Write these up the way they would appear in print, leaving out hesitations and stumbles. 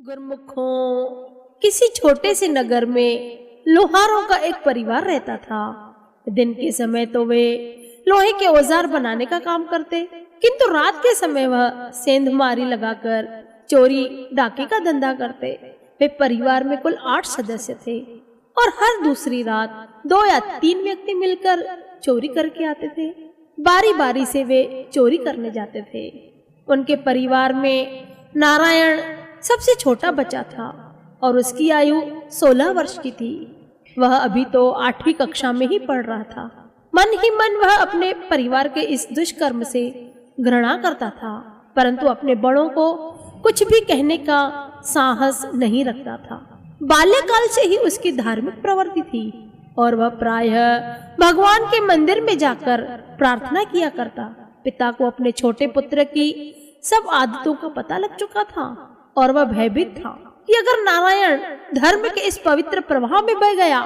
गुरमुखों, किसी छोटे से नगर में लोहारों का एक परिवार रहता था। दिन के समय तो वे लोहे के औजार बनाने का काम करते, किंतु रात के समय वह सेंधमारी लगाकर चोरी डाके का धंधा करते। वे परिवार में कुल 8 सदस्य थे और हर दूसरी रात 2 या 3 व्यक्ति मिलकर चोरी करके आते थे। बारी बारी से वे चोरी करने जाते थे। उनके परिवार में नारायण सबसे छोटा बच्चा था और उसकी आयु 16 वर्ष की थी। वह अभी तो 8वीं कक्षा में ही पढ़ रहा था। मन ही मन वह अपने परिवार के इस दुष्कर्म से घृणा करता था, परंतु अपने बड़ों को कुछ भी कहने का साहस नहीं रखता था। बाल्यकाल से ही उसकी धार्मिक प्रवृत्ति थी और वह प्रायः भगवान के मंदिर में जाकर प्रार्थना किया करता। पिता को अपने छोटे पुत्र की सब आदतों का पता लग चुका था और वह भयभीत था कि अगर नारायण धर्म के इस पवित्र प्रवाह में बह गया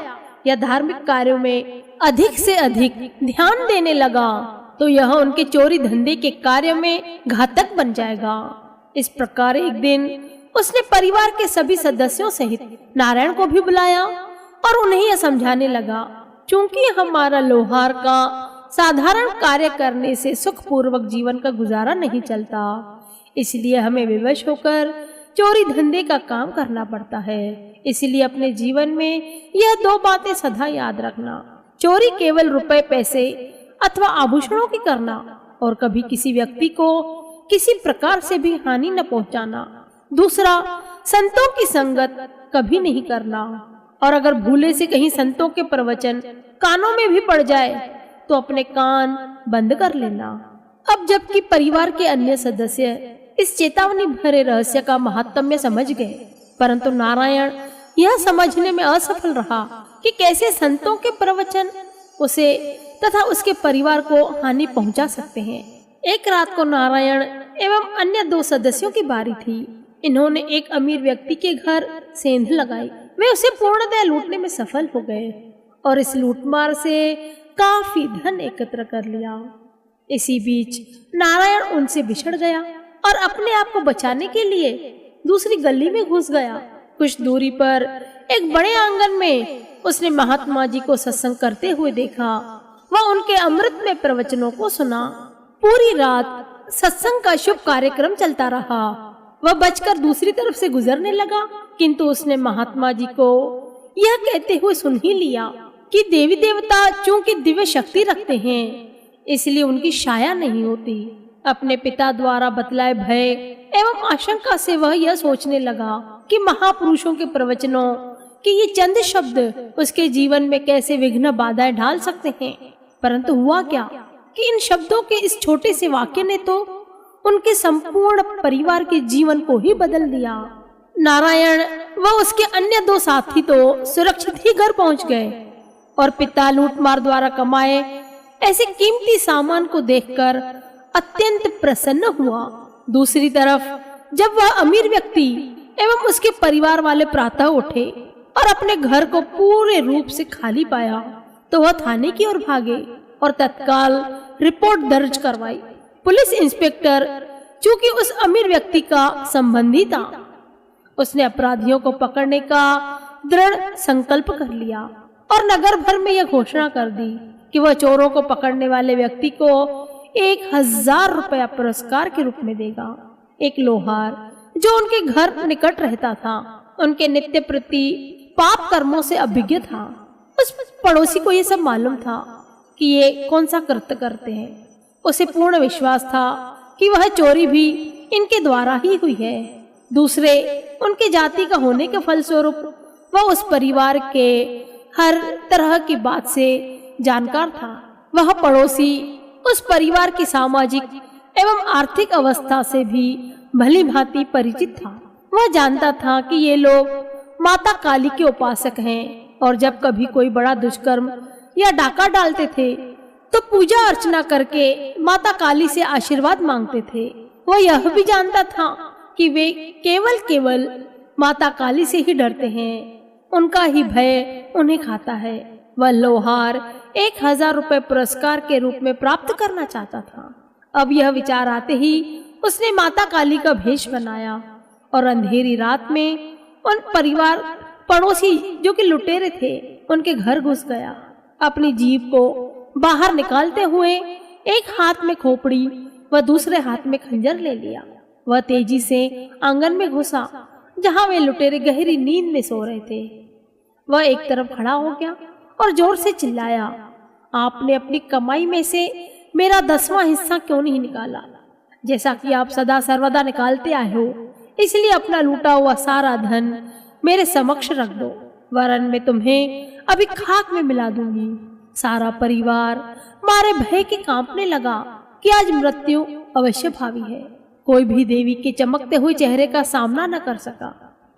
या धार्मिक कार्यों में अधिक से अधिक ध्यान देने लगा तो यह उनके चोरी धंधे के कार्य में घातक बन जाएगा। इस प्रकार एक दिन उसने परिवार के सभी सदस्यों सहित नारायण को भी बुलाया और उन्हें यह समझाने लगा, चूंकि हमारा लोहार का साधारण कार्य करने से सुखपूर्वक जीवन का गुजारा नहीं चलता, इसलिए हमें विवश होकर चोरी धंधे का काम करना पड़ता है। इसलिए अपने जीवन में यह 2 बातें सदा याद रखना, चोरी केवल रुपए पैसे अथवा आभूषणों की करना और कभी किसी व्यक्ति को किसी प्रकार से भी हानि न पहुंचाना। दूसरा, संतों की संगत कभी नहीं करना और अगर भूले से कहीं संतों के प्रवचन कानों में भी पड़ जाए तो अपने कान बंद कर लेना। अब जबकि परिवार के अन्य सदस्य इस चेतावनी भरे रहस्य का महात्म्य समझ गए, परंतु नारायण यह समझने में असफल रहा कि कैसे संतों के प्रवचन उसे तथा उसके परिवार को हानि पहुंचा सकते हैं। एक रात को नारायण एवं अन्य 2 सदस्यों की बारी थी। इन्होंने एक अमीर व्यक्ति के घर सेंध लगाई। वे उसे पूर्णतः लूटने में सफल हो गए और इस लूटमार से काफी धन एकत्र कर लिया। इसी बीच नारायण उनसे बिछड़ गया और अपने आप को बचाने के लिए दूसरी गली में घुस गया। कुछ दूरी पर एक बड़े आंगन में उसने महात्मा जी को सत्संग करते हुए देखा। वह उनके अमृतमय प्रवचनों को सुना। पूरी रात सत्संग का शुभ कार्यक्रम चलता रहा। वह बचकर दूसरी तरफ से गुजरने लगा, किंतु उसने महात्मा जी को यह कहते हुए सुन ही लिया कि देवी देवता चूंकि दिव्य शक्ति रखते हैं, इसलिए उनकी छाया नहीं होती। अपने पिता द्वारा बतलाए भय एवं आशंका से वह यह सोचने लगा कि महापुरुषों के प्रवचनों कि ये चंद शब्द उसके जीवन में कैसे विघ्न बाधाएं डाल सकते हैं। परंतु हुआ क्या कि इन शब्दों के इस छोटे से वाक्य ने तो उनके संपूर्ण परिवार के जीवन को ही बदल दिया। नारायण व उसके अन्य 2 साथी तो सुरक्षित ही घर पहुंच गए और पिता लूटमार द्वारा कमाए ऐसे कीमती सामान को देखकर अत्यंत प्रसन्न हुआ। दूसरी तरफ जब वह अमीर व्यक्ति एवं उसके परिवार वाले प्रातः उठे और अपने घर को पूरे रूप से खाली पाया तो वह थाने की ओर भागे और तत्काल रिपोर्ट दर्ज करवाई। पुलिस इंस्पेक्टर चूंकि उस अमीर व्यक्ति का संबंधी था, उसने अपराधियों को पकड़ने का दृढ़ संकल्प कर लिया और नगर भर में यह घोषणा कर दी कि वह चोरों को पकड़ने वाले व्यक्ति को 1000 रुपया पुरस्कार के रूप में देगा। एक लोहार जो उनके घर निकट रहता था, उनके नित्य प्रति पाप कर्मों से अभिज्ञ था। उस पड़ोसी को यह सब मालूम था कि ये कौन सा कृत्य करते हैं। उसे पूर्ण विश्वास था कि वह चोरी भी इनके द्वारा ही हुई है। दूसरे उनके जाति का होने के फलस्वरूप वह उस परिवार के हर तरह की बात से जानकार था। वह पड़ोसी उस परिवार की सामाजिक एवं आर्थिक अवस्था से भी भली भांति परिचित था। वह जानता था कि ये लोग माता काली के उपासक हैं और जब कभी कोई बड़ा दुष्कर्म या डाका डालते थे तो पूजा अर्चना करके माता काली से आशीर्वाद मांगते थे। वह यह भी जानता था कि वे केवल माता काली से ही डरते हैं, उनका ही भय उन्हें खाता है। वह लोहार 1000 रुपये पुरस्कार के रूप में प्राप्त करना चाहता था। अब यह विचार आते ही उसने माता काली का भेष बनाया और अंधेरी रात में उन परिवार पड़ोसी जो कि लुटेरे थे उनके घर घुस गया। अपनी जीभ को बाहर निकालते हुए एक हाथ में खोपड़ी व दूसरे हाथ में खंजर ले लिया। वह तेजी से आंगन में घुसा जहां वे लुटेरे गहरी नींद में सो रहे थे। वह एक तरफ खड़ा हो गया और जोर से चिल्लाया, आपने अपनी कमाई में से मेरा 10वां हिस्सा क्यों नहीं निकाला? जैसा कि आप सदा सर्वदा निकालते आए हो, इसलिए अपना लूटा हुआ सारा धन मेरे समक्ष रख दो, वरन मैं तुम्हें अभी खाक में मिला दूंगी। सारा परिवार मारे भय के कांपने लगा कि आज मृत्यु अवश्य भावी है। कोई भी देवी के चमकते हुए चेहरे का सामना न कर सका।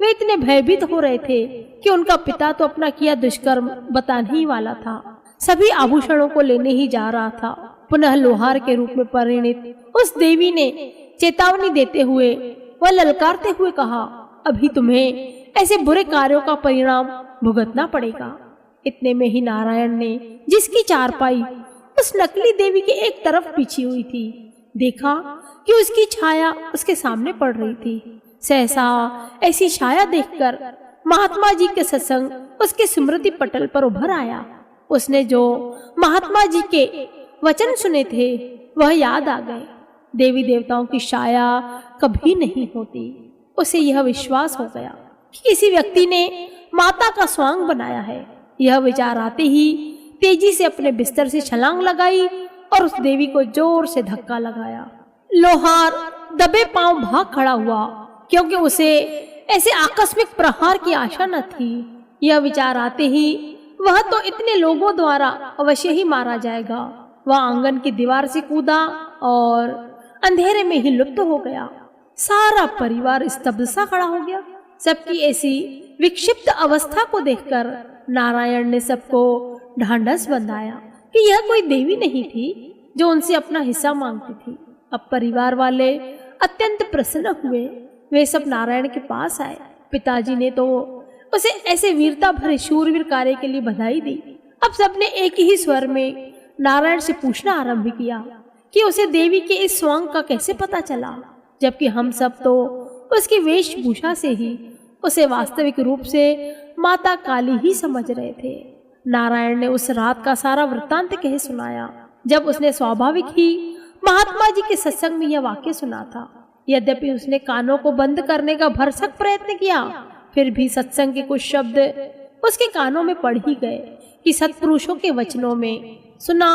वे इतने भयभीत हो रहे थे कि उनका पिता तो अपना किया दुष्कर्म बताने ही वाला था। सभी आभूषणों को लेने ही जा रहा था। पुनः लोहार के रूप में परिणित उस देवी ने चेतावनी देते हुए वह ललकारते हुए कहा, अभी तुम्हें ऐसे बुरे कार्यों का परिणाम भुगतना पड़ेगा। इतने में ही नारायण ने, जिसकी चारपाई उस नकली देवी के एक तरफ बिछी हुई थी, देखा कि उसकी छाया उसके सामने पड़ रही थी। सहसा ऐसी छाया देखकर महात्मा जी के सत्संग उसके स्मृति पटल पर उभर आया। उसने जो महात्मा जी के वचन सुने थे वह याद आ गए। देवी देवताओं की छाया कभी नहीं होती। उसे यह विश्वास हो गया कि किसी व्यक्ति ने माता का स्वांग बनाया है। यह विचार आते ही तेजी से अपने बिस्तर से छलांग लगाई और उस देवी को जोर से धक्का लगाया। लोहार दबे पांव भाग खड़ा हुआ, क्योंकि उसे ऐसे आकस्मिक प्रहार की आशा न थी। यह विचार आते ही वह तो इतने लोगों द्वारा अवश्य ही मारा जाएगा। वह आंगन की दीवार से कूदा और अंधेरे में ही लुप्त हो गया। सारा परिवार स्तब्ध सा खड़ा हो गया। सबकी ऐसी विक्षिप्त अवस्था को देखकर नारायण ने सबको ढांढस बंधाया कि यह कोई देवी नहीं थी जो उनसे अपना हिस्सा मांगती थी। अब परिवार वाले अत्यंत प्रसन्न हुए। वे सब नारायण के पास आए। पिताजी ने तो उसे ऐसे वीरता भरे शूरवीर कार्य के लिए बधाई दी। अब सबने एक ही स्वर में नारायण से पूछना आरंभ किया कि उसे देवी के इस स्वांग का कैसे पता चला, जबकि हम सब तो उसकी वेशभूषा से ही उसे वास्तविक रूप से माता काली ही समझ रहे थे। नारायण ने उस रात का सारा वृत्तांत कह सुनाया, जब उसने स्वाभाविक ही महात्मा जी के सत्संग में यह वाक्य सुना था। यद्यपि उसने कानों को बंद करने का भरसक प्रयत्न किया, फिर भी सत्संग के कुछ शब्द उसके कानों में पड़ ही गए कि सत्पुरुषों के वचनों में सुना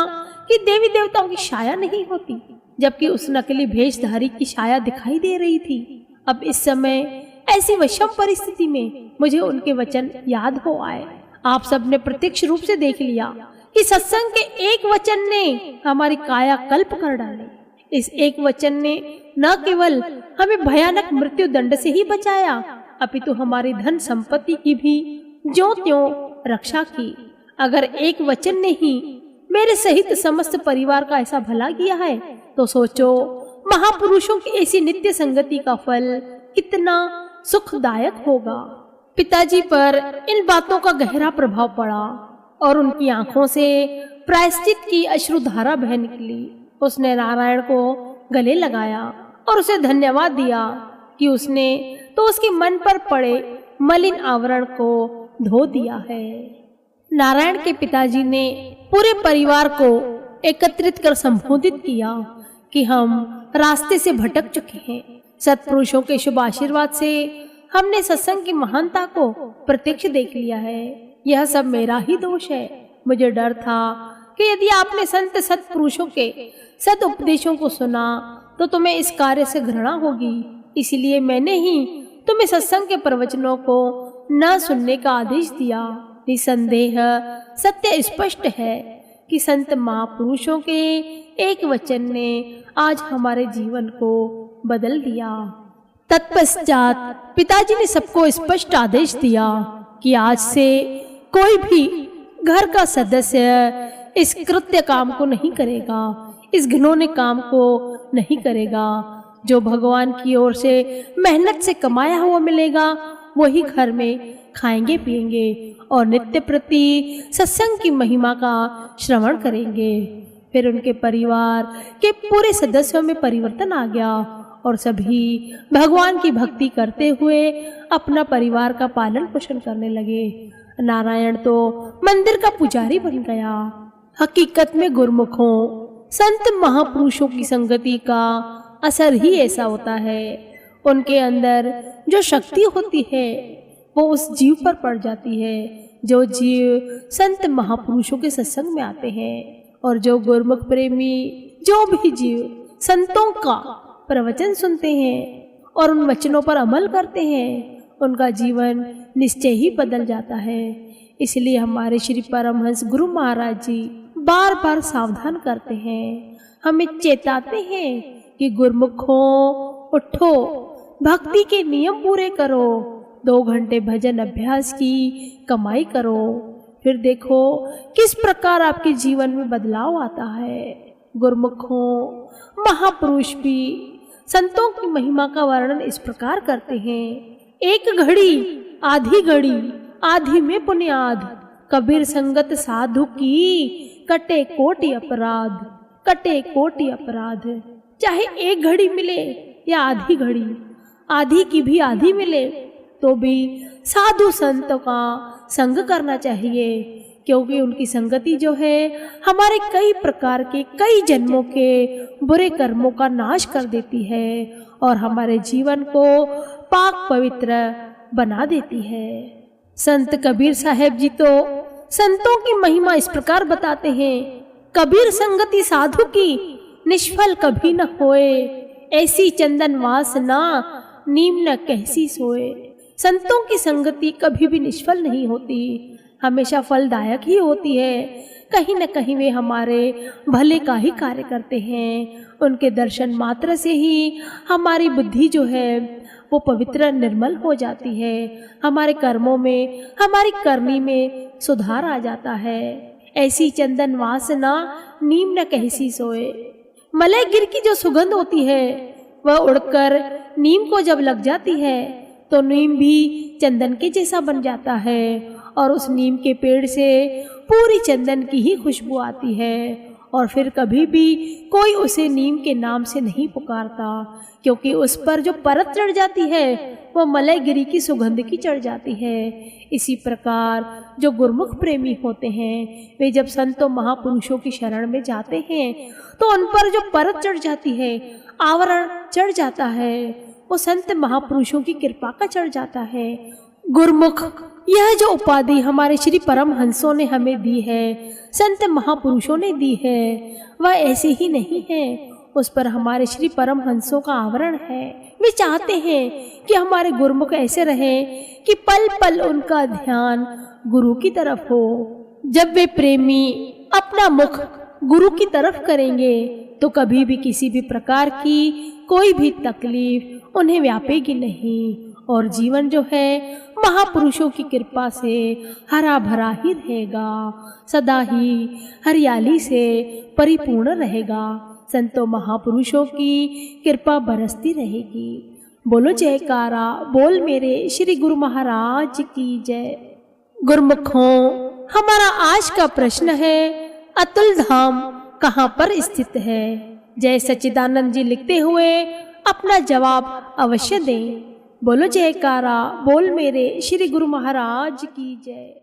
कि देवी देवताओं की छाया नहीं होती, जबकि उस नकली भेषधारी की छाया दिखाई दे रही थी। अब इस समय ऐसी विषम परिस्थिति में मुझे उनके वचन याद हो आए। आप सबने प्रत्यक्ष रूप से देख लिया कि सत्संग के एक वचन ने हमारी काया कल्प कर डाली। इस एक वचन ने न केवल हमें भयानक मृत्यु दंड से ही बचाया, अपितु हमारी धन संपत्ति की भी ज्यों त्यों रक्षा की। अगर एक वचन ने ही मेरे सहित समस्त परिवार का ऐसा भला किया है, तो सोचो महापुरुषों की ऐसी नित्य संगति का फल कितना सुखदायक होगा। पिताजी पर इन बातों का गहरा प्रभाव पड़ा और उनकी आंखों से प्रायश्चित की अश्रुधारा बह निकली। उसने नारायण को गले लगाया और उसे धन्यवाद दिया कि उसने तो उसके मन पर पड़े मलिन आवरण को धो दिया है। नारायण के पिताजी ने पूरे परिवार को एकत्रित कर संबोधित किया कि हम रास्ते से भटक चुके हैं। सत्पुरुषों के शुभ आशीर्वाद से हमने सत्संग की महानता को प्रत्यक्ष देख लिया है। यह सब मेरा ही दोष है। मुझे डर था कि यदि आपने संत सत्पुरुषों के सद उपदेशों को सुना तो तुम्हें इस कार्य से घृणा होगी, इसलिए मैंने ही तुम्हें सत्संग के प्रवचनों को न सुनने का आदेश दिया। निसंदेह सत्य स्पष्ट है कि संत महापुरुषों के एक वचन ने आज हमारे जीवन को बदल दिया। तत्पश्चात पिताजी ने सबको स्पष्ट आदेश दिया कि आज से कोई भी घर का सदस्य इस कृत्य काम को नहीं करेगा, इस घिनौने काम को नहीं करेगा। जो भगवान की ओर से मेहनत से कमाया हुआ मिलेगा वही घर में खाएंगे पिएंगे और नित्य प्रति सत्संग की महिमा का श्रवण करेंगे। फिर उनके परिवार के पूरे सदस्यों में परिवर्तन आ गया और सभी भगवान की भक्ति करते हुए अपना परिवार का पालन पोषण करने लगे। नारायण तो मंदिर का पुजारी बन गया। हकीकत में गुरुमुखों, संत महापुरुषों की संगति का असर ही ऐसा होता है। उनके अंदर जो शक्ति होती है वो उस जीव पर पड़ जाती है जो जीव संत महापुरुषों के सत्संग में आते हैं। और जो गुरुमुख प्रेमी, जो भी जीव संतों का प्रवचन सुनते हैं और उन वचनों पर अमल करते हैं, उनका जीवन निश्चय ही बदल जाता है। इसलिए हमारे श्री परमहंस गुरु महाराज जी बार बार सावधान करते हैं, हमें चेताते हैं कि गुरुमुखों उठो, भक्ति के नियम पूरे करो, 2 घंटे भजन अभ्यास की कमाई करो, फिर देखो किस प्रकार आपके जीवन में बदलाव आता है। गुरुमुखों, महापुरुष भी संतों की महिमा का वर्णन इस प्रकार करते हैं। एक घड़ी आधी में पुण्याद, कबीर संगत साधु की कटे कोटि अपराध। चाहे 1 घड़ी मिले या आधी घड़ी, आधी की भी आधी मिले तो भी साधु संतों का संग करना चाहिए, क्योंकि उनकी संगति जो है हमारे कई प्रकार के, कई जन्मों के बुरे कर्मों का नाश कर देती है और हमारे जीवन को पाक पवित्र बना देती है। संत कबीर साहब जी तो संतों की महिमा इस प्रकार बताते हैं, कबीर संगति साधु की निष्फल कभी न होए, ऐसी चंदन वासना नीम न कैसी सोए। संतों की संगति कभी भी निष्फल नहीं होती, हमेशा फलदायक ही होती है। कहीं न कहीं वे हमारे भले का ही कार्य करते हैं। उनके दर्शन मात्र से ही हमारी बुद्धि जो है वो पवित्र निर्मल हो जाती है, हमारे कर्मों में, हमारी करनी में सुधार आ जाता है। ऐसी चंदन वासना नीम न कैसी सोए। मलय गिर की जो सुगंध होती है वह उड़कर नीम को जब लग जाती है तो नीम भी चंदन के जैसा बन जाता है और उस नीम के पेड़ से पूरी चंदन की ही खुशबू आती है। और फिर कभी भी कोई उसे नीम के नाम से नहीं पुकारता, क्योंकि उस पर जो परत चढ़ जाती है वह मलयगिरी की सुगंध की चढ़ जाती है। इसी प्रकार जो गुरुमुख प्रेमी होते हैं वे जब संतों महापुरुषों की शरण में जाते हैं तो उन पर जो परत चढ़ जाती है, आवरण चढ़ जाता है, वो संत महापुरुषों की कृपा का चढ़ जाता है। गुरुमुख, यह जो उपाधि हमारे श्री परमहंसों ने हमें दी है, संत महापुरुषों ने दी है, वह ऐसे ही नहीं है, उस पर हमारे श्री परमहंसों का आवरण है। वे चाहते हैं कि हमारे गुरुमुख ऐसे रहें कि पल पल उनका ध्यान गुरु की तरफ हो। जब वे प्रेमी अपना मुख गुरु की तरफ करेंगे तो कभी भी किसी भी प्रकार की कोई भी तकलीफ उन्हें व्यापेगी नहीं और जीवन जो है महापुरुषों की कृपा से हरा भरा ही रहेगा, सदा ही हरियाली से परिपूर्ण रहेगा। संतों महापुरुषों की कृपा बरसती रहेगी। बोलो जयकारा, बोल मेरे श्री गुरु महाराज की जय। गुरुमुखों, हमारा आज का प्रश्न है, अतुल धाम कहाँ पर स्थित है? जय सच्चिदानंद जी लिखते हुए अपना जवाब अवश्य दें। बोलो जयकारा, बोल मेरे श्री गुरु महाराज की जय।